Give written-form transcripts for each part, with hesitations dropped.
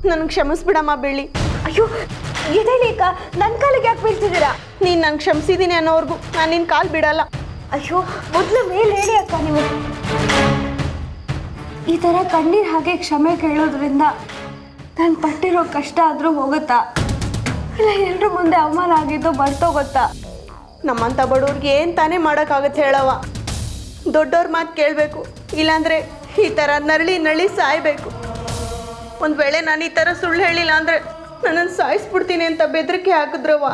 ನನಗೆ ಕ್ಷಮಿಸ್ಬಿಡಮ್ಮ ಬೆಳ್ಳಿ. ಅಯ್ಯೋ ಎದೇಳಿ ಅಕ್ಕ, ನನ್ನ ಕಾಲಿಗೆ ಯಾಕೆ ಬೀಳ್ತಿದ್ದೀರಾ? ನೀನು ನಂಗೆ ಕ್ಷಮಿಸಿದ್ದೀನಿ ಅನ್ನೋರ್ಗು ನಾನು ನಿನ್ನ ಕಾಲು ಬಿಡಲ್ಲ. ಅಯ್ಯೋ ಮೊದಲು ಮೇಲೆ ಹೇಳಿ ಅಕ್ಕ. ನೀವು ಈ ಥರ ಕಣ್ಣೀರು ಹಾಗೆ ಕ್ಷಮೆ ಕೇಳೋದ್ರಿಂದ ನಾನು ಪಟ್ಟಿರೋ ಕಷ್ಟ ಆದರೂ ಹೋಗುತ್ತಾ, ಇಲ್ಲ ಎಲ್ಲರ ಮುಂದೆ ಅವಮಾನ ಆಗಿದ್ದು ಬರ್ತೋಗುತ್ತಾ? ನಮ್ಮಂಥ ಬಡವ್ರಿಗೆ ಏನು ತಾನೇ ಮಾಡೋಕ್ಕಾಗತ್ತೆ ಹೇಳವ. ದೊಡ್ಡವ್ರ ಮಾತು ಕೇಳಬೇಕು, ಇಲ್ಲಾಂದರೆ ಈ ಥರ ನರಳಿ ಸಾಯಬೇಕು. ಒಂದು ವೇಳೆ ನಾನು ಈ ಥರ ಸುಳ್ಳು ಹೇಳಿಲ್ಲ ಅಂದರೆ ನನ್ನನ್ನು ಸಾಯಿಸ್ಬಿಡ್ತೀನಿ ಅಂತ ಬೆದರಿಕೆ ಹಾಕಿದ್ರವ.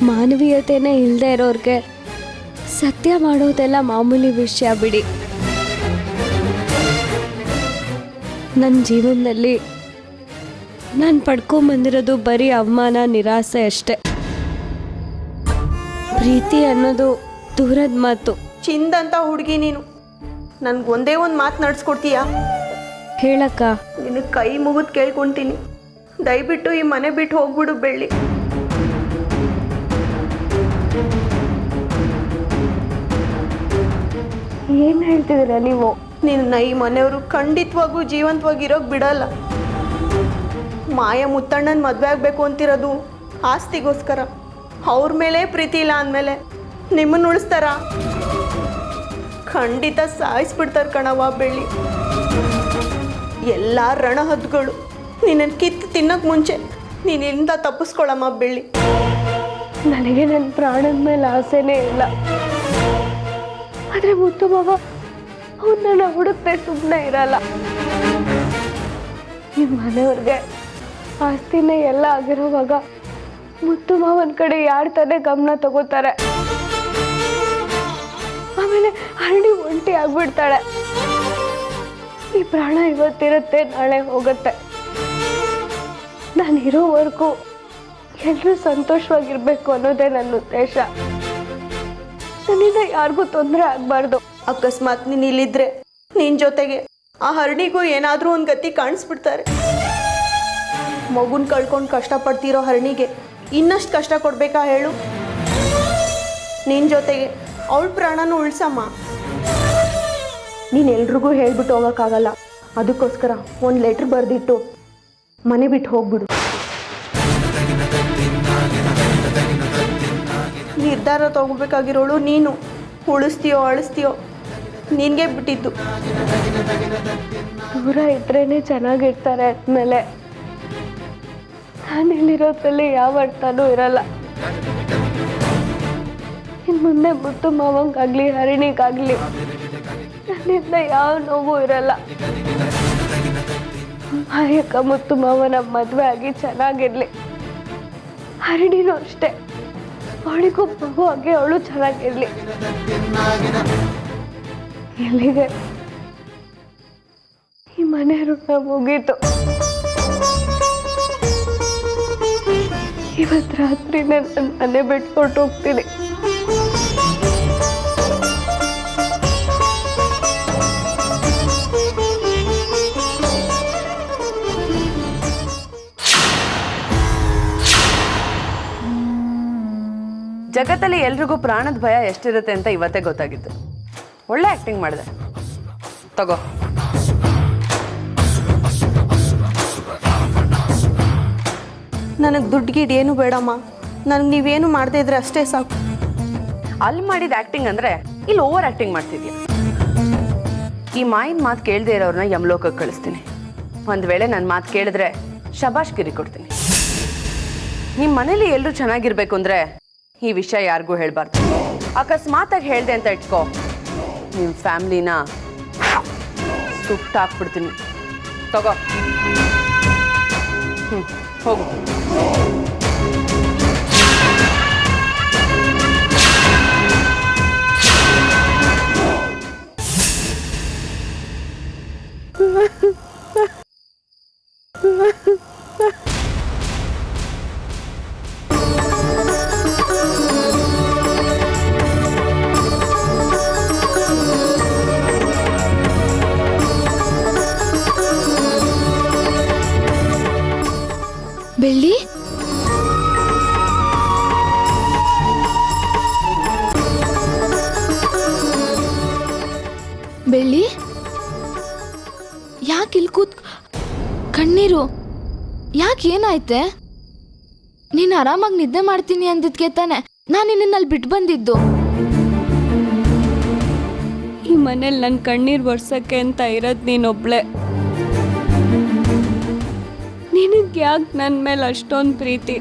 ಮಾನವೀಯತೆನೇ ಇಲ್ಲದೆ ಇರೋರಿಗೆ ಸತ್ಯ ಮಾಡೋದೆಲ್ಲ ಮಾಮೂಲಿ ವಿಷಯ ಬಿಡಿ. ನನ್ನ ಜೀವನದಲ್ಲಿ ನಾನು ಪಡ್ಕೊಂಬಂದಿರೋದು ಬರೀ ಅವಮಾನ, ನಿರಾಸೆ ಅಷ್ಟೆ. ಪ್ರೀತಿ ಅನ್ನೋದು ದೂರದ ಮಾತು. ಚಿಂದಂತ ಹುಡುಗಿ ನೀನು, ನನ್ಗೆ ಒಂದೇ ಒಂದು ಮಾತು ನಡೆಸ್ಕೊಡ್ತೀಯಾ? ಹೇಳಕ್ಕ. ನಿನಗೆ ಕೈ ಮುಗಿದು ಕೇಳ್ಕೊತೀನಿ, ದಯವಿಟ್ಟು ಈ ಮನೆ ಬಿಟ್ಟು ಹೋಗ್ಬಿಡು ಬೆಳ್ಳಿ. ಏನು ಹೇಳ್ತಿದ್ದೀರಾ ನೀವು? ನಿನ್ನ ಈ ಮನೆಯವರು ಖಂಡಿತವಾಗೂ ಜೀವಂತವಾಗಿರೋಕೆ ಬಿಡಲ್ಲ. ಮಾಯ ಮುತ್ತಣ್ಣನ ಮದುವೆ ಆಗಬೇಕು ಅಂತಿರೋದು ಆಸ್ತಿಗೋಸ್ಕರ. ಅವ್ರ ಮೇಲೆ ಪ್ರೀತಿ ಇಲ್ಲ ಅಂದಮೇಲೆ ನಿಮ್ಮನ್ನು ಉಳಿಸ್ತಾರ? ಖಂಡಿತ ಸಾಯಿಸ್ಬಿಡ್ತಾರೆ ಕಣವ ಬೆಳ್ಳಿ. ಎಲ್ಲ ರಣಹದ್ದುಗಳು ನಿನ್ನನ್ನು ಕಿತ್ತು ತಿನ್ನೋಕೆ ಮುಂಚೆ ನೀನು ಇಲ್ಲಿಂದ ತಪ್ಪಿಸ್ಕೊಳಮ್ಮ ಬೆಳ್ಳಿ. ನನಗೆ ನನ್ನ ಪ್ರಾಣದ ಮೇಲೆ ಆಸೆನೇ ಇಲ್ಲ. ಆದರೆ ಮುತ್ತು ಮಾವ ಅವನ್ನ ಹುಡುಕ್ತೆ ಸುಮ್ಮನೆ ಇರಲ್ಲ. ಈ ಮನೆಯವ್ರಿಗೆ ಆಸ್ತಿನೇ ಎಲ್ಲ ಆಗಿರೋವಾಗ ಮುತ್ತು ಮಾವನ ಕಡೆ ಯಾರು ತಾನೇ ಗಮನ ತಗೋತಾರೆ? ಆಮೇಲೆ ಹರಡಿ ಒಂಟಿ ಆಗ್ಬಿಡ್ತಾಳೆ. ಈ ಪ್ರಾಣ ಇವತ್ತಿರುತ್ತೆ, ನಾಳೆ ಹೋಗುತ್ತೆ. ನಾನು ಇರೋವರೆಗೂ ಎಲ್ಲರೂ ಸಂತೋಷವಾಗಿರ್ಬೇಕು ಅನ್ನೋದೇ ನನ್ನ ಉದ್ದೇಶ. ನನ್ನಿಂದ ಯಾರಿಗೂ ತೊಂದರೆ ಆಗಬಾರ್ದು. ಅಕಸ್ಮಾತ್ ನೀನು ಇಲ್ಲಿದ್ರೆ ನಿನ್ನ ಜೊತೆಗೆ ಆ ಹರಣಿಗೂ ಏನಾದರೂ ಒಂದು ಗತಿ ಕಾಣಿಸ್ಬಿಡ್ತಾರೆ. ಮಗುನ ಕಳ್ಕೊಂಡು ಕಷ್ಟಪಡ್ತಿರೋ ಹರಣಿಗೆ ಇನ್ನಷ್ಟು ಕಷ್ಟ ಕೊಡಬೇಕಾ ಹೇಳು? ನಿನ್ನ ಜೊತೆಗೆ ಅವಳ ಪ್ರಾಣನೂ ಉಳಿಸಮ್ಮ. ನೀನು ಎಲ್ರಿಗೂ ಹೇಳ್ಬಿಟ್ಟು ಹೋಗೋಕ್ಕಾಗಲ್ಲ. ಅದಕ್ಕೋಸ್ಕರ ಒಂದು ಲೆಟ್ರ್ ಬರೆದಿಟ್ಟು ಮನೆ ಬಿಟ್ಟು ಹೋಗ್ಬಿಡು. ನಿರ್ಧಾರ ತಗೋಬೇಕಾಗಿರೋಳು ನೀನು. ಉಳಿಸ್ತೀಯೋ ಅಳಿಸ್ತೀಯೋ ನಿನಗೆ ಬಿಟ್ಟಿದ್ದು. ದೂರ ಇದ್ರೇನೆ ಚೆನ್ನಾಗಿರ್ತಾರೆ ಅಂದಮೇಲೆ ನಾನು ಇಲ್ಲಿರೋದ್ರಲ್ಲಿ ಯಾವ ಅರ್ಥನೂ ಇರಲ್ಲ. ಇನ್ನು ಮುಂದೆ ಮುತ್ತು ಮಾವಂಗಾಗಲಿ ಹರಿಣಿಗಾಗಲಿ ನನ್ನಿಂದ ಯಾವ ನೋವು ಇರಲ್ಲ. ಮಾಯಕ್ಕ ಮುತ್ತು ಮಾವನ ಮದುವೆ ಆಗಿ ಚೆನ್ನಾಗಿರ್ಲಿ. ಹರಿಣಿನೂ ಅಷ್ಟೇ, ಅವಳಿಗೂ ಮಗು ಆಗಿ ಅವಳು ಚೆನ್ನಾಗಿರ್ಲಿ. ಇಲ್ಲಿಗೆ ಈ ಮನೆ ಋಣ ಮುಗೀತು. ಇವತ್ತು ರಾತ್ರಿ ನನ್ನ ಮನೆ ಬಿಟ್ಕೊಟ್ಟು ಹೋಗ್ತೀನಿ. ಜಗತ್ತಲ್ಲಿ ಎಲ್ರಿಗೂ ಪ್ರಾಣದ ಭಯ ಎಷ್ಟಿರುತ್ತೆ ಅಂತ ಇವತ್ತೇ ಗೊತ್ತಾಗಿತ್ತು. ಒಳ್ಳೆ ಆಕ್ಟಿಂಗ್ ಮಾಡಿದೆ. ತಗೋ. ನನಗೆ ದುಡ್ಡು ಗಿಡ್ ಏನು ಬೇಡಮ್ಮ. ನನಗೆ ನೀವೇನು ಮಾಡದೇ ಇದ್ರೆ ಅಷ್ಟೇ ಸಾಕು. ಅಲ್ಲಿ ಮಾಡಿದ ಆಕ್ಟಿಂಗ್ ಅಂದರೆ ಇಲ್ಲಿ ಓವರ್ ಆಕ್ಟಿಂಗ್ ಮಾಡ್ತಿದ್ಯಾ. ಈ ಮಾಯಿನ ಮಾತು ಕೇಳದೆ ಇರೋರನ್ನ ಯಮಲೋಕಕ್ಕೆ ಕಳಿಸ್ತೀನಿ. ಒಂದು ವೇಳೆ ನನ್ನ ಮಾತು ಕೇಳಿದ್ರೆ ಶಬಾಷ್ಗಿರಿ ಕೊಡ್ತೀನಿ. ನಿಮ್ಮ ಮನೇಲಿ ಎಲ್ಲರೂ ಚೆನ್ನಾಗಿರ್ಬೇಕು ಅಂದರೆ ಈ ವಿಷಯ ಯಾರಿಗೂ ಹೇಳಬಾರ್ದು. ಅಕಸ್ಮಾತಾಗಿ ಹೇಳಿದೆ ಅಂತ ಇಟ್ಕೋ, ನಿಮ್ಮ ಫ್ಯಾಮ್ಲಿನ ಸುಟ್ಟಾಕ್ಬಿಡ್ತೀನಿ. ತಗೋ. ಹೋಗು. ಬೆಳ್ಳಿ, ಬೆಳ್ಳಿ ಯಾಕೆ ಇಲ್ಲಿ ಕೂತ್ ಕಣ್ಣೀರು ಯಾಕೆ ಏನಾಯ್ತೆ? ನೀನು ಆರಾಮಾಗಿ ನಿದ್ದೆ ಮಾಡ್ತೀನಿ ಅಂದಿದ್ಕೆ ತಾನೆ ನಾನು ನಿನ್ನಲ್ಲಿ ಬಿಟ್ಟು ಬಂದಿದ್ದು. ಈ ಮನೇಲಿ ನನ್ನ ಕಣ್ಣೀರು ಬರ್ಸಕ್ಕೆ ಅಂತ ಇರೋದು ನೀನೊಬ್ಳೆ. ನಿನಗೆ ಯಾಕೆ ನನ್ನ ಮೇಲೆ ಅಷ್ಟೊಂದು ಪ್ರೀತಿ?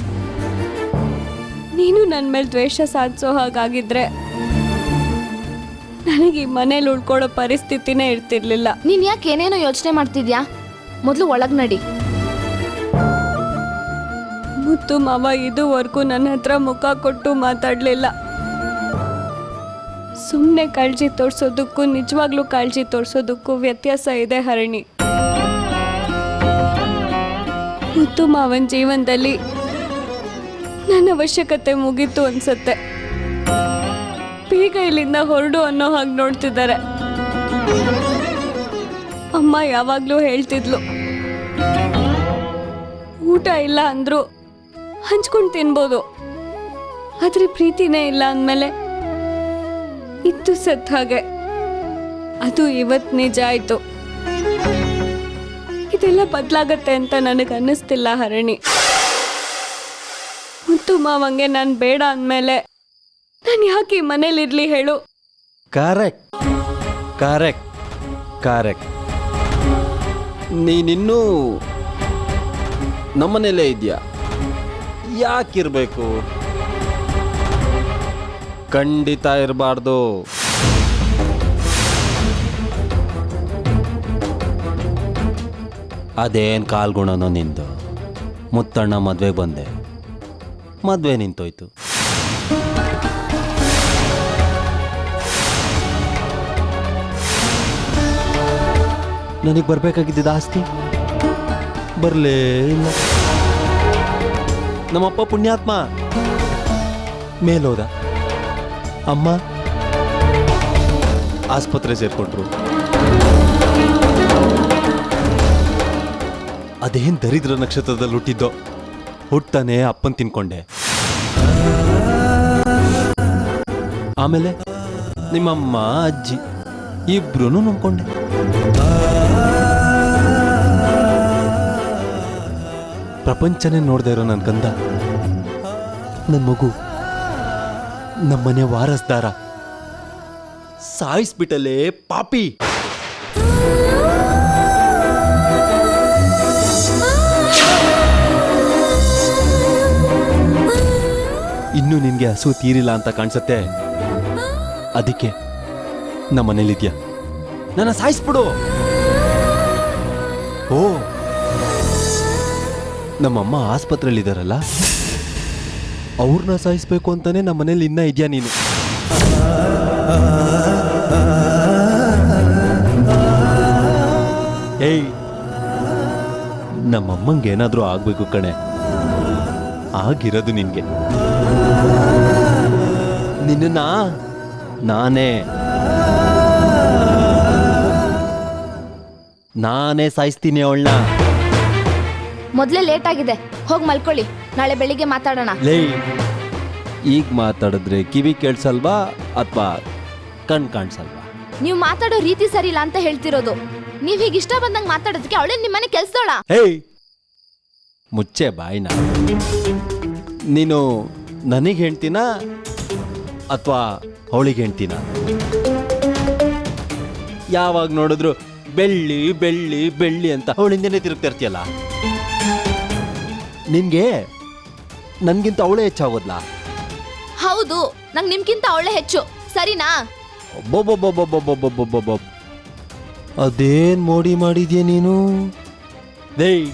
ನೀನು ನನ್ನ ಮೇಲೆ ದ್ವೇಷ ಸಾಧಿಸೋ ಹಾಗಾಗಿದ್ರೆ ನನಗೆ ಈ ಮನೇಲಿ ಉಳ್ಕೊಳ್ಳೋ ಪರಿಸ್ಥಿತಿನೇ ಇರ್ತಿರ್ಲಿಲ್ಲ. ನೀನು ಯಾಕೆ ಏನೇನೋ ಯೋಚನೆ ಮಾಡ್ತಿದ್ಯಾ? ಮೊದಲು ಒಳಗೆ ನಡಿ. ಮುತ್ತು ಮಾವ ಇದುವರೆಗೂ ನನ್ನ ಹತ್ರ ಮುಖ ಕೊಟ್ಟು ಮಾತಾಡಲಿಲ್ಲ. ಸುಮ್ಮನೆ ಕಾಳಜಿ ತೋರಿಸೋದಕ್ಕೂ ನಿಜವಾಗ್ಲೂ ಕಾಳಜಿ ತೋರಿಸೋದಕ್ಕೂ ವ್ಯತ್ಯಾಸ ಇದೆ ಹರಣಿ. ಮುತ್ತು ಮಾವನ ಜೀವನದಲ್ಲಿ ನನ್ನ ಅವಶ್ಯಕತೆ ಮುಗೀತು ಅನ್ಸತ್ತೆ. ಬೇಗ ಇಲ್ಲಿಂದ ಹೊರಡು ಅನ್ನೋ ಹಾಗೆ ನೋಡ್ತಿದ್ದಾರೆ. ಅಮ್ಮ ಯಾವಾಗಲೂ ಹೇಳ್ತಿದ್ಲು, ಊಟ ಇಲ್ಲ ಅಂದ್ರು ಹಂಚ್ಕೊಂಡು ತಿನ್ಬೋದು, ಆದ್ರೆ ಪ್ರೀತಿನೇ ಇಲ್ಲ ಅಂದಮೇಲೆ ಇತ್ತು ಸತ್ ಹಾಗೆ. ಅದು ಇವತ್ತು ನಿಜ ಆಯ್ತು. ಇದೆಲ್ಲ ಬದಲಾಗತ್ತೆ ಅಂತ ನನಗೆ ಅನ್ನಿಸ್ತಿಲ್ಲ ಹರಣಿ. ಮುತ್ತು ಮಾವಂಗೆ ನಾನು ಬೇಡ ಅಂದಮೇಲೆ ನಾನು ಯಾಕೆ ಈ ಮನೇಲಿರ್ಲಿ ಹೇಳು? Correct correct correct. ನೀನಿನ್ನೂ ನಮ್ಮನೇಲೇ ಇದೆಯಾ? ಯಾಕಿರ್ಬೇಕು? ಖಂಡಿತ ಇರಬಾರ್ದು. ಅದೇನು ಕಾಲ್ಗುಣನೋ ನಿಂದು. ಮುತ್ತಣ್ಣ ಮದ್ವೆಗೆ ಬಂದೆ, ಮದ್ವೆ ನಿಂತೋಯ್ತು. ನನಗೆ ಬರ್ಬೇಕಾಗಿದ್ದ ಆಸ್ತಿ ಬರಲೇ ಇಲ್ಲ. ನಮ್ಮಪ್ಪ ಪುಣ್ಯಾತ್ಮ ಮೇಲೋದ, ಅಮ್ಮ ಆಸ್ಪತ್ರೆ ಸೇರ್ಕೊಂಡ್ರು. ಅದೇನ್ ದರಿದ್ರ ನಕ್ಷತ್ರದಲ್ಲಿ ಹುಟ್ಟಿದ್ದೋ, ಹುಟ್ಟಾನೆ ಅಪ್ಪನ್ ತಿನ್ಕೊಂಡೆ. ಆಮೇಲೆ ನಿಮ್ಮಮ್ಮ ಅಜ್ಜಿ ಇಬ್ರು ನಂಬ್ಕೊಂಡೆ. ಪ್ರಪಂಚನೇ ನೋಡ್ದೆ ಇರೋ ನನ್ನ ಕಂದ, ನನ್ನ ಮಗು, ನಮ್ಮನೆ ವಾರಸ್ದಾರ ಸಾಯಿಸ್ಬಿಟ್ಟಲೇ ಪಾಪಿ. ಇನ್ನು ನಿನ್ಗೆ ಹಸು ತೀರಿಲ್ಲ ಅಂತ ಕಾಣಿಸತ್ತೆ. ಅದಕ್ಕೆ ನಮ್ಮನೇಲಿದ್ಯಾ, ನನ್ನ ಸಾಯಿಸ್ಬಿಡು. ಓ, ನಮ್ಮಮ್ಮ ಆಸ್ಪತ್ರೆಯಲ್ಲಿದ್ದಾರಲ್ಲ, ಅವ್ರನ್ನ ಸಾಯಿಸ್ಬೇಕು ಅಂತಾನೆ ನಮ್ಮ ಮನೇಲಿ ಇನ್ನ ಇದೆಯಾ ನೀನು? ಏಯ್, ನಮ್ಮಮ್ಮಂಗೆ ಏನಾದ್ರೂ ಆಗ್ಬೇಕು ಕಣೆ, ಆಗಿರೋದು ನಿನ್ಗೆ. ನಿನ್ನ ನಾನೇ ಸಾಯಿಸ್ತೀನಿ ಅವಳನ್ನ. ಮೊದಲೇ ಲೇಟ್ ಆಗಿದೆ, ಹೋಗಿ ಮಲ್ಕೊಳ್ಳಿ, ನಾಳೆ ಬೆಳಿಗ್ಗೆ ಮಾತಾಡೋಣ. ಲೇ, ಈಗ ಮಾತಾಡಿದ್ರೆ ಕಿವಿ ಕೇಳಿಸಲ್ವಾ ಅಥವಾ ಕಣ್ ಕಾಣಿಸಲ್ವಾ? ನೀವು ಮಾತಾಡೋ ರೀತಿ ಸರಿ ಇಲ್ಲ ಅಂತ ಹೇಳ್ತಿರೋದು. ನೀವ್ ಹೀಗೆ ಇಷ್ಟ ಬಂದಂಗೆ ಮಾತಾಡೋದಕ್ಕೆ ಅವಳೇ ನಿಮ್ಮನೆ ಕೆಲ್ಸದೋಳ? ಹೇಯ್, ಮುಚ್ಚೆ ಬಾಯಿನ. ನೀನು ನನಗೆ ಹೇಳ್ತೀನ ಅಥವಾ ಅವಳಿಗೆ ಹೇಳ್ತೀನ? ಯಾವಾಗ ನೋಡಿದ್ರು ಬೆಳ್ಳಿ ಬೆಳ್ಳಿ ಬೆಳ್ಳಿ ಅಂತ ಅವಳಿಂದನೇ ತಿರುಗ್ತಾ ಇರ್ತೀಯಲ್ಲ. ನಿನ್ಗೆ ನನ್ಗಿಂತ ಅವಳೇ ಹೆಚ್ಚಾಗೋದ್ಲ? ಹೌದು, ನಂಗೆ ನಿಮ್ಗಿಂತ ಅವಳೇ ಹೆಚ್ಚು, ಸರಿನಾ? ಅದೇನ್ ಮೋಡಿ ಮಾಡಿದ್ಯಾ ನೀನು? ದೇಯ್,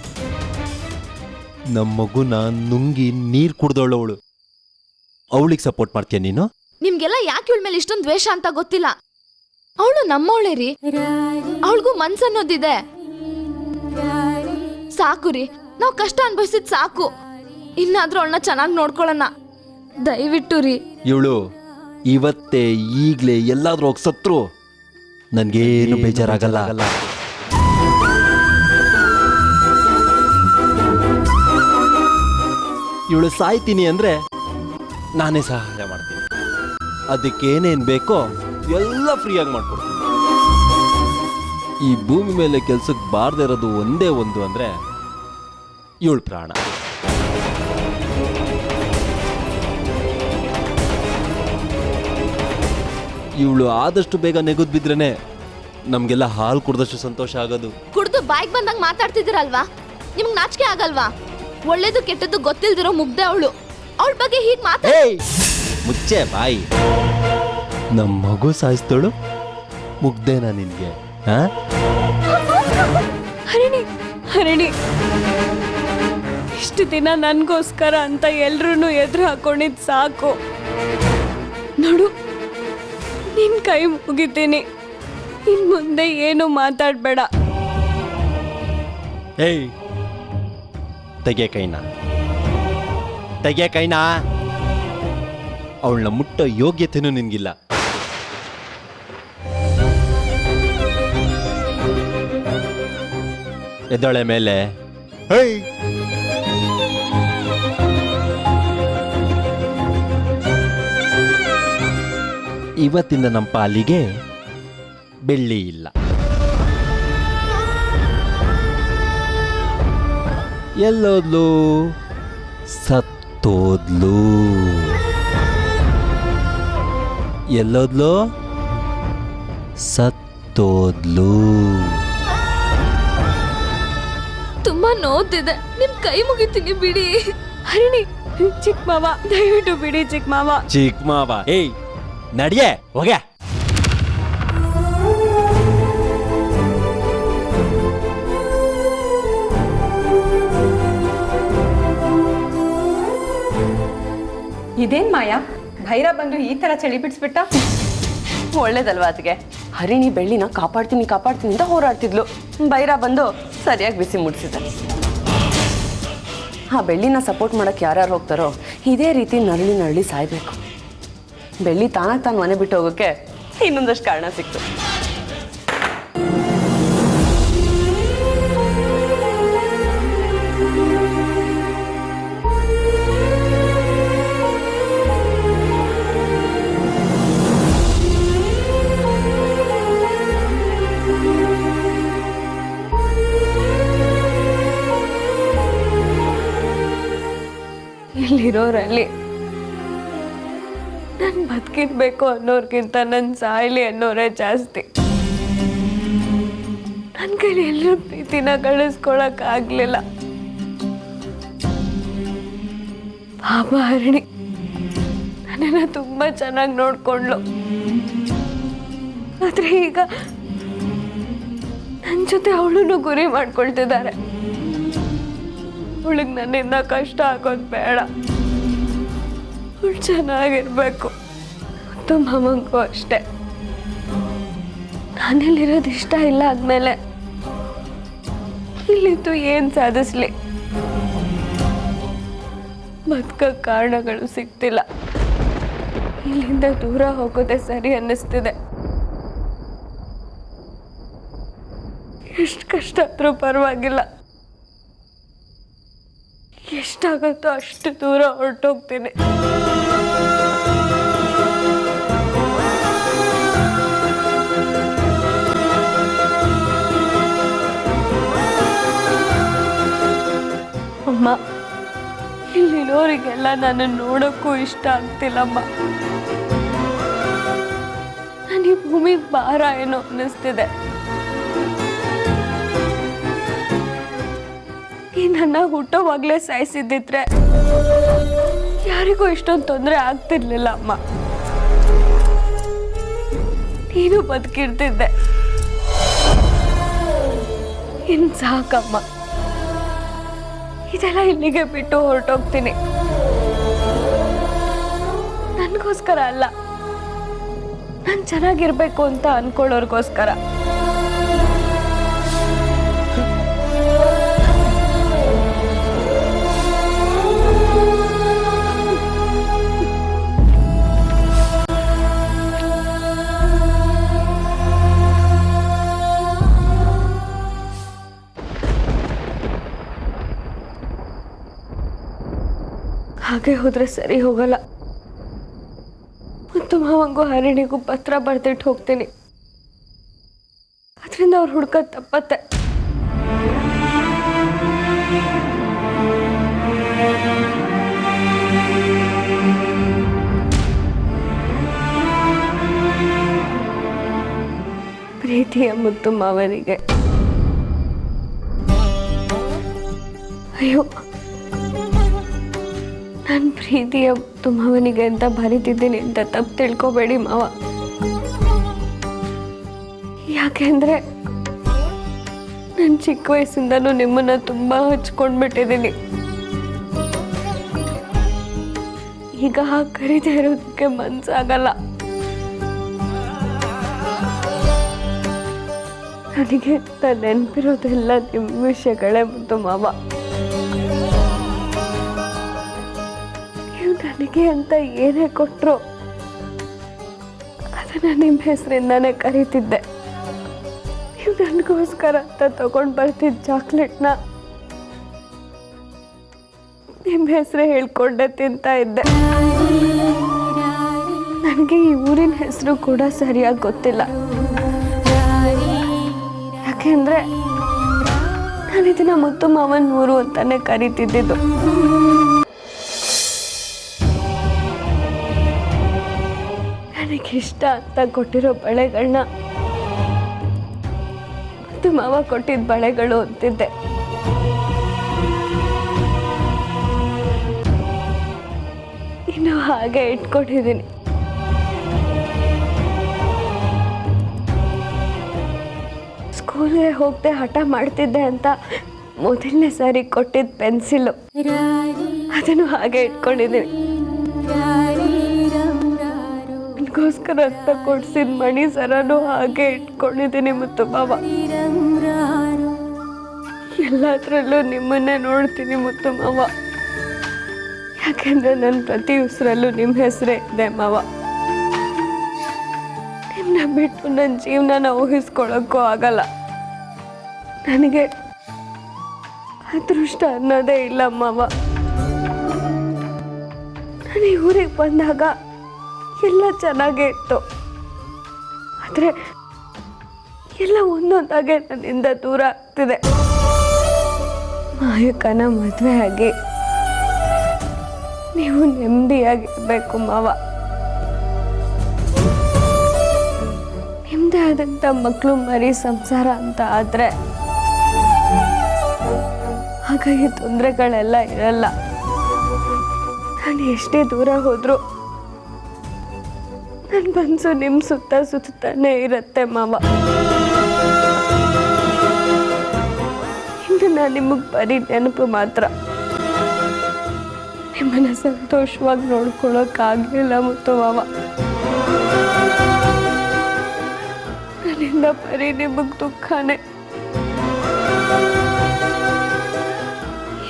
ನಮ್ಮ ಮಗುನ ನುಂಗಿ ನೀರ್ ಕುಡ್ದವಳವಳು, ಅವಳಿಗೆ ಸಪೋರ್ಟ್ ಮಾಡ್ತೀಯ ನೀನು? ನಿಮ್ಗೆಲ್ಲ ಯಾಕೆ ಇವಳ ಮೇಲೆ ಇಷ್ಟೊಂದು ದ್ವೇಷ ಅಂತ ಗೊತ್ತಿಲ್ಲ. ಅವಳು ನಮ್ಮವಳೇ ರೀ, ಅವಳಿಗೂ ಮನ್ಸನ್ನೋದಿದೆ. ಸಾಕು ರೀ, ನಾವು ಕಷ್ಟ ಅನ್ಭವಿಸಿದ್ ಸಾಕು. ಇನ್ನಾದ್ರೂ ಅವಳನ್ನ ಚೆನ್ನಾಗಿ ನೋಡ್ಕೊಳ್ಳೋಣ, ದಯವಿಟ್ಟು ರೀ. ಇವಳು ಇವತ್ತೇ ಈಗ್ಲೇ ಎಲ್ಲಾದ್ರೂ ಹೋಗಿ ಸತ್ರು ನನ್ಗೇನು ಬೇಜಾರಾಗಲ್ಲ. ಇವಳು ಸಾಯ್ತೀನಿ ಅಂದ್ರೆ ನಾನೇ ಸಹಾಯ ಮಾಡ್ತೀನಿ. ಅದಕ್ಕೇನೇನ್ ಬೇಕೋ ಎಲ್ಲ ಫ್ರೀಯಾಗಿ ಮಾಡ್ಕೊಡ್ತೀನಿ. ಈ ಭೂಮಿ ಮೇಲೆ ಕೆಲ್ಸಕ್ಕೆ ಬಾರದೇ ಇರೋದು ಒಂದೇ ಒಂದು ಅಂದರೆ ಇವಳ ಪ್ರಾಣ. ಇವಳು ಆದಷ್ಟು ಬೇಗ ನೆಗೆದು ಬಿದ್ರೇನೆ ನಮಗೆಲ್ಲ ಹಾಲು ಕುಡ್ದಷ್ಟು ಸಂತೋಷ ಆಗೋದು. ಕುಡ್ದು ಬಾಯಿಗೆ ಬಂದಂಗ ಮಾತಾಡ್ತಿದ್ದೀರಲ್ವಾ? ನಿಮ್ಗೆ ನಾಚಿಕೆ ಆಗಲ್ವಾ? ಒಳ್ಳೇದು ಕೆಟ್ಟದ್ದು ಗೊತ್ತಿಲ್ದಿರೋ ಮುಗ್ದೆ ಅವಳು. ಅವಳ ಬಗ್ಗೆ ಹೀಗೆ ಮಾತಾಡ. ಮುಚ್ಚೆ ಬಾಯಿ. ನಮ್ಮ ಮಗು ಸಾಯಿಸ್ತೋಳು ಮುಗ್ದೇನಾ ನಿನ್ಗೆ? ಹರಿಣಿ ಹರಿಣಿ, ಇಷ್ಟು ದಿನ ನನಗೋಸ್ಕರ ಅಂತ ಎಲ್ರೂ ಎದುರು ಹಾಕೊಂಡಿದ್ದು ಸಾಕು. ನೋಡು, ನಿನ್ನ ಕೈ ಮುಗಿತೀನಿ, ಇನ್ನು ಮುಂದೆ ಏನು ಮಾತಾಡಬೇಡ. ಏಯ್, ತೆಗೆ ಕೈನಾ, ತೆಗೆ ಕೈನಾ. ಅವಳನ್ನ ಮುಟ್ಟೋ ಯೋಗ್ಯತೆನೂ ನಿನ್ಗಿಲ್ಲ. ಎದ್ದೊಳೆ ಮೇಲೆ. ಹೇಯ್, ಇವತ್ತಿಂದ ನಮ್ಮ ಪಾಲಿಗೆ ಬೆಳ್ಳಿ ಇಲ್ಲ. ಎಲ್ಲೋದ್ಲು? ಸತ್ತೋದ್ಲು. ಎಲ್ಲೋದ್ಲು? ಸತ್ತೋದ್ಲು. ತುಂಬಾ ನೋವ್ತಿದೆ, ನಿಮ್ ಕೈ ಮುಗಿತೀನಿ ಬಿಡಿ. ಹರಿಣಿ, ಚಿಕ್ಕ ಮಾವ ದಯವಿಟ್ಟು ಬಿಡಿ. ಚಿಕ್ಕ ಮಾವ, ಚಿಕ್ಕ ಮಾವ. ಏಯ್, ನಡಿಯೇ ಹೋಗ್ಯಾ. ಇದೇನ್ ಮಾಯಾ, ಭೈರ ಬಂದು ಈ ತರ ಚಳಿ ಬಿಡಿಸ್ಬಿಟ್ಟ? ಒಳ್ಳೇದಲ್ವಾ ಅದಕ್ಕೆ? ಹರಿಣಿ ಬೆಳ್ಳಿನ ಕಾಪಾಡ್ತೀನಿ ಕಾಪಾಡ್ತೀನಿ ಅಂತ ಹೋರಾಡ್ತಿದ್ಲು. ಬೈರ ಬಂದು ಸರಿಯಾಗಿ ಬಿಸಿ ಮುಟ್ಸಿದೆ. ಆ ಬೆಳ್ಳಿನ ಸಪೋರ್ಟ್ ಮಾಡಕ್ಕೆ ಯಾರ್ಯಾರು ಹೋಗ್ತಾರೋ ಇದೇ ರೀತಿ ನರಳಿ ನರಳಿ ಸಾಯ್ಬೇಕು. ಬೆಳ್ಳಿ ತಾನಾಗಿ ತಾನು ಮನೆ ಬಿಟ್ಟು ಹೋಗೋಕ್ಕೆ ಇನ್ನೊಂದಷ್ಟು ಕಾರಣ ಸಿಕ್ತು. ಇಲ್ಲಿರೋರಲ್ಲಿ ನಾನು ಬದುಕಿರ್ಬೇಕು ಅನ್ನೋರ್ಗಿಂತ ನನ್ನ ಸಾಯ್ಲಿ ಅನ್ನೋರೇ ಜಾಸ್ತಿ. ನನ್ನ ಕೈಲಿ ಎಲ್ಲರೂ ಪ್ರೀತಿನ ಗಳಿಸ್ಕೊಳಕ್ಕಾಗ್ಲಿಲ್ಲ. ಪಾಪ ಹರಿಣಿ ನನ್ನನ್ನು ತುಂಬ ಚೆನ್ನಾಗಿ ನೋಡ್ಕೊಂಡ್ಲು. ಆದ್ರೆ ಈಗ ನನ್ನ ಜೊತೆ ಅವಳನ್ನು ಗುರಿ ಮಾಡ್ಕೊಳ್ತಿದ್ದಾರೆ. ಅವಳಿಗೆ ನನ್ನಿಂದ ಕಷ್ಟ ಆಗೋದು ಬೇಡ. ಅವಳು ಚೆನ್ನಾಗಿರ್ಬೇಕು. ಮತ್ತು ಮಾಮಂಗೂ ಅಷ್ಟೆ. ನಾನಿಲ್ಲಿರೋದು ಇಷ್ಟ ಇಲ್ಲ ಆದ್ಮೇಲೆ ಇಲ್ಲಿದ್ದು ಏನು ಸಾಧಿಸ್ಲಿ? ಬದುಕಕ್ಕೆ ಕಾರಣಗಳು ಸಿಗ್ತಿಲ್ಲ. ಇಲ್ಲಿಂದ ದೂರ ಹೋಗೋದೇ ಸರಿ ಅನ್ನಿಸ್ತಿದೆ. ಎಷ್ಟು ಕಷ್ಟ ಆದ್ರೂ ಪರವಾಗಿಲ್ಲ, ಎಷ್ಟಾಗುತ್ತೋ ಅಷ್ಟು ದೂರ ಹೊರಟೋಗ್ತೀನಿ. ಅಮ್ಮ, ಇಲ್ಲಿರೋರಿಗೆಲ್ಲ ನನ್ನ ನೋಡೋಕ್ಕೂ ಇಷ್ಟ ಆಗ್ತಿಲ್ಲಮ್ಮ. ನಾನು ಈ ಭೂಮಿಗೆ ಭಾರ ಏನೋ ಅನ್ನಿಸ್ತಿದೆ. ಈ ನನ್ನ ಹುಟ್ಟೋವಾಗ್ಲೇ ಸಾಯಿಸಿದ್ದಿದ್ರೆ ಯಾರಿಗೂ ಇಷ್ಟೊಂದು ತೊಂದರೆ ಆಗ್ತಿರ್ಲಿಲ್ಲ ಅಮ್ಮ. ನೀನು ಬದುಕಿರ್ತಿದ್ದೆ. ಇನ್ ಸಾಕಮ್ಮ, ಇದೆಲ್ಲ ಇಲ್ಲಿಗೆ ಬಿಟ್ಟು ಹೊರಟೋಗ್ತೀನಿ. ನನಗೋಸ್ಕರ ಅಲ್ಲ, ನಾನು ಚೆನ್ನಾಗಿರ್ಬೇಕು ಅಂತ ಅನ್ಕೊಳ್ಳೋರ್ಗೋಸ್ಕರ. ಹಾಗೆ ಹೋದ್ರೆ ಸರಿ ಹೋಗಲ್ಲ. ಮತ್ತು ಮಾವಂಗೂ ಹರಿಣಿಗೂ ಪತ್ರ ಬರ್ದಿಟ್ಟು ಹೋಗ್ತೀನಿ. ಅದರಿಂದ ಅವ್ರು ಹುಡ್ಕೋದು ತಪ್ಪತ್ತೆ. ಪ್ರೀತಿಯ ಮುತ್ತು ಮಾವನಿಗೆ ಅಯ್ಯೋ, ನಾನು ಪ್ರೀತಿಯ ಮುತ್ತು ಮಾವನಿಗೆ ಅಂತ ಬರೀತಿದ್ದೀನಿ ಅಂತ ತಪ್ಪು ತಿಳ್ಕೊಬೇಡಿ ಮಾವ. ಯಾಕೆಂದ್ರೆ ನಾನು ಚಿಕ್ಕ ವಯಸ್ಸಿಂದನೂ ನಿಮ್ಮನ್ನ ತುಂಬಾ ಹಚ್ಕೊಂಡ್ಬಿಟ್ಟಿದ್ದೀನಿ. ಈಗ ಕರೀದೇ ಇರೋದಕ್ಕೆ ಮನ್ಸಾಗಲ್ಲ. ನನಗೆ ನೆನಪಿರೋದೆಲ್ಲ ನಿಮ್ಮ ವಿಷಯಗಳೇ ಮುದ್ದು ಮಾವ. ನೀವು ನನಗೆ ಅಂತ ಏನೇ ಕೊಟ್ಟರು ಅದನ್ನ ನಿಮ್ಮ ಹೆಸರಿಂದಾನೇ ಕರೀತಿದ್ದೆ. ನೀವು ನನಗೋಸ್ಕರ ಅಂತ ತಗೊಂಡು ಬರ್ತಿದ್ದ ಚಾಕ್ಲೇಟ್ನ ನಿಮ್ಮ ಹೆಸರೇ ಹೇಳ್ಕೊಂಡೆ ತಿಂತಾ ಇದ್ದೆ. ನನಗೆ ಈ ಊರಿನ ಹೆಸರು ಕೂಡ ಸರಿಯಾಗಿ ಗೊತ್ತಿಲ್ಲ. ಯಾಕೆಂದ್ರೆ ನಾನು ಇದನ್ನ ಮುತ್ತು ಮಾವನ್ ಊರು ಅಂತಾನೆ ಕರೀತಿದ್ದಿದ್ದು. ನನಗಿಷ್ಟ ಅಂತ ಕೊಟ್ಟಿರೋ ಬಳೆಗಳನ್ನ ಮುತ್ತು ಮಾವ ಕೊಟ್ಟಿದ್ದ ಬಳೆಗಳು ಅಂತಿದ್ದೆ. ಇನ್ನು ಹಾಗೆ ಇಟ್ಕೊಂಡಿದ್ದೀನಿ. ಸ್ಕೂಲ್ಗೆ ಹೋಗದೆ ಹಠ ಮಾಡ್ತಿದ್ದೆ ಅಂತ ಮೊದಲನೇ ಸಾರಿ ಕೊಟ್ಟಿದ್ದ ಪೆನ್ಸಿಲು ಅದನ್ನು ಹಾಗೆ ಇಟ್ಕೊಂಡಿದ್ದೀನಿ. ನನಗೋಸ್ಕರ ಅಂತ ಕೊಡ್ಸಿದ ಮಣಿ ಸರನು ಹಾಗೆ ಇಟ್ಕೊಂಡಿದ್ದೀನಿ ಮುತ್ತು ಮಾವ. ಎಲ್ಲದ್ರಲ್ಲೂ ನಿಮ್ಮನ್ನೇ ನೋಡ್ತೀನಿ ಮುತ್ತು ಮಾವ. ಯಾಕೆಂದ್ರೆ ನನ್ನ ಪ್ರತಿ ಉಸಿರಲ್ಲೂ ನಿಮ್ಮ ಹೆಸರೇ ಇದೆ ಮಾವ. ನಿಮ್ಮನ್ನ ಬಿಟ್ಟು ನನ್ನ ಜೀವನನ ಊಹಿಸ್ಕೊಳ್ಳೋಕ್ಕೂ ಆಗಲ್ಲ. ನನಗೆ ಅದೃಷ್ಟ ಅನ್ನೋದೇ ಇಲ್ಲ ಮಾವ. ನಾನು ಈ ಊರಿಗೆ ಬಂದಾಗ ಎಲ್ಲ ಚೆನ್ನಾಗೇ ಇತ್ತು. ಆದರೆ ಎಲ್ಲ ಒಂದೊಂದಾಗೆ ನನ್ನಿಂದ ದೂರ ಆಗ್ತಿದೆ. ಮಾಯಕನ ಮದುವೆ ಆಗಿ ನೀವು ನೆಮ್ಮದಿಯಾಗಿರ್ಬೇಕು ಮಾವ. ನಿಮ್ಮದೇ ಆದಂಥ ಮಕ್ಕಳು ಮರಿ ಸಂಸಾರ ಅಂತ ಆದರೆ ಹಾಗಾಗಿ ತೊಂದರೆಗಳೆಲ್ಲ ಇರಲ್ಲ. ನಾನು ಎಷ್ಟೇ ದೂರ ಹೋದರೂ ನನ್ನ ಮನಸ್ಸು ನಿಮ್ಮ ಸುತ್ತ ಸುತ್ತಾನೆ ಇರುತ್ತೆ ಮಾವ. ಇನ್ನು ನಾನು ನಿಮಗೆ ಬರೀ ನೆನಪು ಮಾತ್ರ. ನಿಮ್ಮನ್ನ ಸಂತೋಷವಾಗಿ ನೋಡ್ಕೊಳ್ಳೋಕ್ಕಾಗಲಿಲ್ಲ ಮುತ್ತು ಮಾವ. ನನ್ನಿಂದ ಬರೀ ನಿಮಗೆ ದುಃಖನೇ.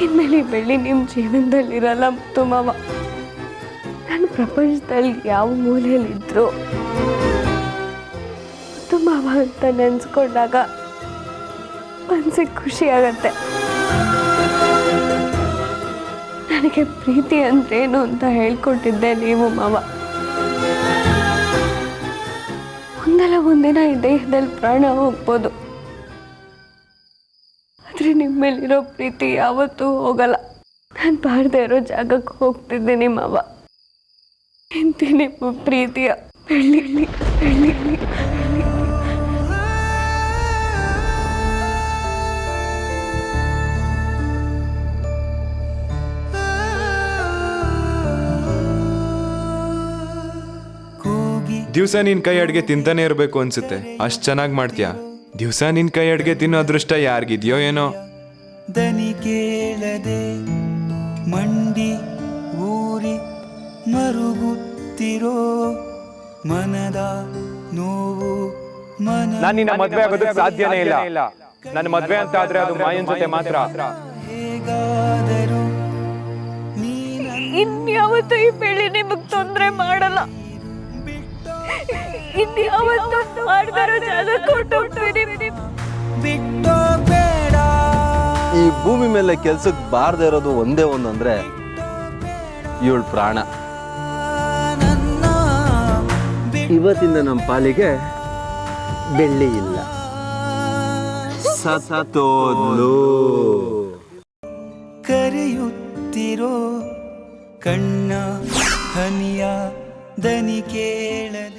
ಇನ್ಮೇಲೆ ಈ ಬೆಳ್ಳಿ ನಿಮ್ಮ ಜೀವನದಲ್ಲಿರಲ್ಲ ಮುತ್ತು ಮಾವ. ನಾನು ಪ್ರಪಂಚದಲ್ಲಿ ಯಾವ ಮೂಲೆಯಲ್ಲಿದ್ದರೂ ಮುತ್ತು ಮಾವ ಅಂತ ನೆನೆಸ್ಕೊಂಡಾಗ ಮನಸ್ಸಿಗೆ ಖುಷಿ ಆಗತ್ತೆ. ನನಗೆ ಪ್ರೀತಿ ಅಂದ್ರೇನು ಅಂತ ಹೇಳ್ಕೊಟ್ಟಿದ್ದೆ ನೀವು ಮಾವ. ಒಂದಲ್ಲ ಒಂದಿನ ಈ ದೇಹದಲ್ಲಿ ಪ್ರಾಣ ಹೋಗ್ಬೋದು, ಆದರೆ ನಿಮ್ಮ ಮೇಲಿರೋ ಪ್ರೀತಿ ಯಾವತ್ತೂ ಹೋಗಲ್ಲ. ನಾನು ಬಾರದೇ ಇರೋ ಜಾಗಕ್ಕೆ ಹೋಗ್ತಿದ್ದೀನಿ ಮಾವ. ಇಂತಿ ನಿಮ್ಮ ಪ್ರೀತಿಯ ಬೆಳ್ಳಿ ಬೆಳ್ಳಿ ಬೆಳ್ಳಿ. ದಿವಸ ನಿನ್ ಕೈ ಅಡ್ಗೆ ತಿಂತಾನೆ ಇರಬೇಕು ಅನ್ಸುತ್ತೆ. ಅಷ್ಟ್ ಚೆನ್ನಾಗಿ ಮಾಡ್ತೀಯಾ. ದಿವಸ ನಿನ್ ಕೈ ಅಡ್ಗೆ ತಿನ್ನೋ ಅದೃಷ್ಟ ಯಾರಿಗಿದ್ಯೋ ಏನೋ. ದನಿ ಕೇಳದೆ ಮಂಡಿ ಊರಿ ಮರುಗುತ್ತಿರೋ ಮನದ ನೋವು ನಾನು ನಿನ್ನ ಮದ್ವೆ ಆಗೋದಕ್ಕೆ ಸಾಧ್ಯನೇ ಇಲ್ಲ. ನನ್ನ ಮದ್ವೆ ಅಂತ ಆದ್ರೆ ಅದು ಮಾಯನ್ ಜೊತೆ ಮಾತ್ರ. ಹೇಗಾದರೂ ಇನ್ಯಾವತ್ತೂ ಈ ಬೆಳ್ಳಿ ನಿಮಗೆ ತೊಂದರೆ ಮಾಡಲ್ಲ. ಇನ್ಯಾವತ್ತೂ ಮಾಡ್ದಾರೋ ಜಾಗ ಕೊಟ್ಟೋಗ್ತೀನಿ. ಬಿಟ್ಟೋ ಬೇಡ. ಈ ಭೂಮಿ ಮೇಲೆ ಕೆಲ್ಸಕ್ಕೆ ಬಾರದೇ ಇರೋದು ಒಂದೇ ಒಂದು ಅಂದ್ರೆ ಇವಳು ಪ್ರಾಣ. ಇವತ್ತಿಂದ ನಮ್ಮ ಪಾಲಿಗೆ ಬೆಳ್ಳಿ ಇಲ್ಲ. ಸತ್ತೋದ್ಲು. ಕರೆಯುತ್ತಿರೋ ಕಣ್ಣ ಹನಿಯ ದನಿ ಕೇಳದೆ